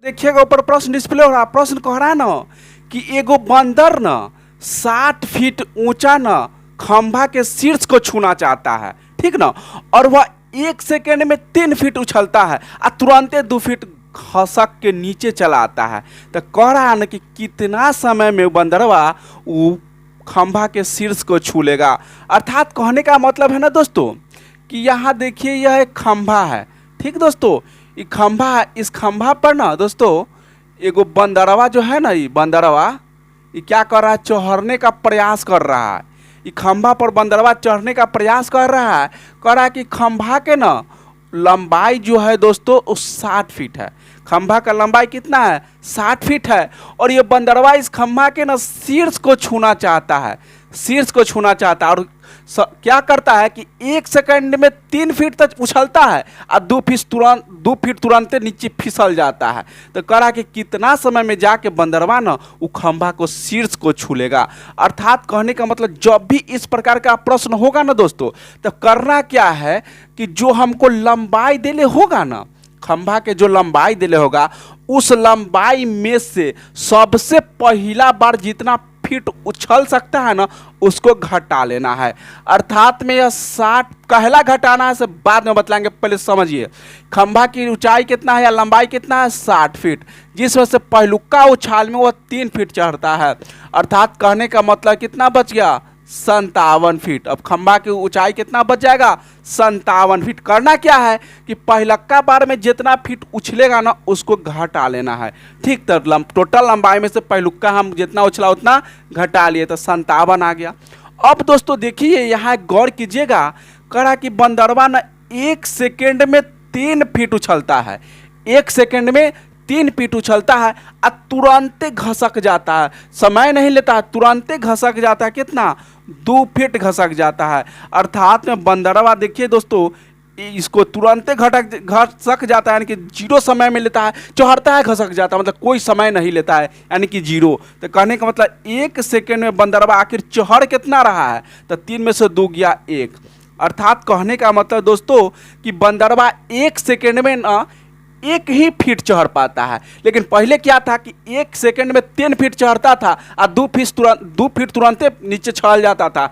देखिएगा ऊपर प्रश्न डिस्प्ले हो रहा है। प्रश्न कह रहा है ना कि एगो बंदर न 60 फीट ऊंचा न खंभा के शीर्ष को छूना चाहता है, ठीक ना, और वह 1 सेकेंड में 3 फीट उछलता है और तुरंत 2 फीट खसक के नीचे चला आता है। तो कह रहा है ना कि कितना समय में बंदरवा वो खंभा के शीर्ष को छू लेगा। अर्थात कहने का मतलब है ना दोस्तों कि यहाँ देखिए यह एक खंभा है, ठीक दोस्तों, ये खंभा है। इस खंभा पर ना दोस्तों एगो बंदरवा जो है ना, ये बंदरवा ये क्या कर रहा है, चढ़ने का प्रयास कर रहा है। ये खंभा पर बंदरवा चढ़ने का प्रयास कर रहा है। कह रहा है कि खंभा के ना लंबाई जो है दोस्तों वो 60 फीट है। खंभा का लंबाई कितना है, 60 फीट है, और ये बंदरवा इस खंभा के ना शीर्ष को छूना चाहता है, शीर्ष को छूना चाहता है। और क्या करता है कि 1 सेकंड में 3 फीट तक उछलता है और 2 फीट तुरंत नीचे फिसल जाता है। तो कह रहा कि कितना समय में जाके बंदरवा ना वो खंभा को शीर्ष को छू लेगा। अर्थात कहने का मतलब जब भी इस प्रकार का प्रश्न होगा ना दोस्तों, तो करना क्या है कि जो हमको लंबाई देले होगा ना, खंभा के जो लंबाई देले होगा उस लंबाई में से सबसे पहला बार जितना फीट उछल सकता है ना उसको घटा लेना है। अर्थात में यह 60 कहला घटाना है, से बाद में बतलाएंगे, पहले समझिए खंभा की ऊंचाई कितना है या लंबाई कितना है, 60 फीट, जिस वजह से पहलुक्का उछाल में वह 3 फीट चढ़ता है। अर्थात कहने का मतलब कितना बच गया, 57 फीट। अब खंभा की ऊंचाई कितना बच जाएगा, 57 फीट। करना क्या है कि पहलक्का बार में जितना फीट उछलेगा ना उसको घटा लेना है, ठीक। तो टोटल लंबाई में से पहलुक्का हम जितना उछला उतना घटा लिए, तो 57 आ गया। अब दोस्तों देखिए यहाँ गौर कीजिएगा, करा कि बंदरवा ना 1 सेकेंड में 3 फीट उछलता है, 1 सेकेंड में 3 फीट उछलता है और तुरंत घसक जाता है, समय नहीं लेता है, तुरंत घसक जाता है। कितना, 2 फीट घसक जाता है। अर्थात में बंदरवा देखिए दोस्तों इसको तुरंत घसक जाता है, यानी कि 0 समय में लेता है, चढ़ता है घसक जाता है, मतलब कोई समय नहीं लेता है, यानी कि 0। तो कहने का मतलब 1 सेकेंड में बंदरवा आखिर चढ़ कितना रहा है, तो 3 में से 2 गया 1। अर्थात कहने का मतलब दोस्तों कि बंदरवा 1 सेकेंड में ना 1 ही फीट चढ़ पाता है। लेकिन पहले क्या था कि 1 सेकेंड में 3 फीट चढ़ता था और 2 फीट तुरंत नीचे चढ़ जाता था।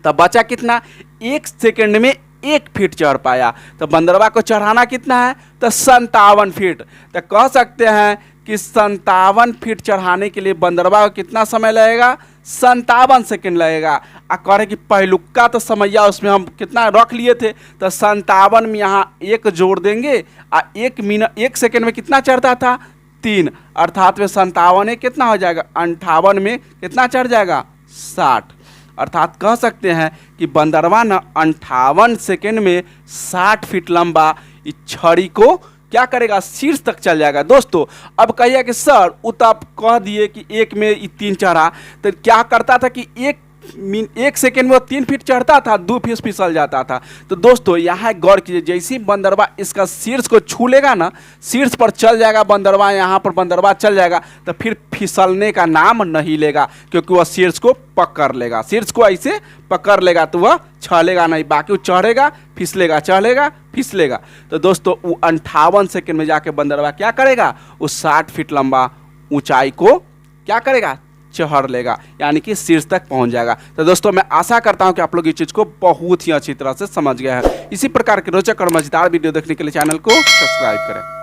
तब बचा कितना, 1 सेकेंड में 1 फीट चढ़ पाया। तो बंदरवा को चढ़ाना कितना है, तो 57 फीट। तो कह सकते हैं कि 57 फीट चढ़ाने के लिए बंदरवा को कितना समय लगेगा, 57 सेकेंड लगेगा। और कह रहे कि पहलुक्का तो समैया उसमें हम कितना रख लिए थे, तो 57 में यहाँ 1 जोड़ देंगे और 1 सेकेंड में कितना चढ़ता था, 3। अर्थात में 57 कितना हो जाएगा, 58 में कितना चढ़ जाएगा, 60। अर्थात कह सकते हैं कि बंदरवा ना 58 सेकेंड में 60 फीट लंबा इस छड़ी को क्या करेगा, शीर्ष तक चल जाएगा। दोस्तों अब कहिए कि सर वो तो आप कह दिए कि 1 में 3 चढ़ा, तो क्या करता था कि 1 सेकेंड में वो 3 फीट चढ़ता था, 2 फीट फिसल जाता था। तो दोस्तों यहाँ गौर कीजिए, जैसे ही बंदरवा इसका शीर्ष को छू लेगा ना, शीर्ष पर चल जाएगा बंदरवा, यहाँ पर बंदरवा चल जाएगा, तो फिर फिसलने का नाम नहीं लेगा, क्योंकि वह शीर्ष को पकड़ लेगा। शीर्ष को ऐसे पकड़ लेगा तो वह छलेगा नहीं, बाकी वो चढ़ेगा फिसलेगा, चढ़ेगा फिसलेगा। तो दोस्तों वो 58 सेकेंड में जाके बंदरवा क्या करेगा, उस 60 फीट लंबा ऊंचाई को क्या करेगा, चढ़ लेगा, यानी कि शीर्ष तक पहुंच जाएगा। तो दोस्तों मैं आशा करता हूं कि आप लोग इस चीज़ को बहुत ही अच्छी तरह से समझ गए हैं। इसी प्रकार के रोचक और मजेदार वीडियो देखने के लिए चैनल को सब्सक्राइब करें।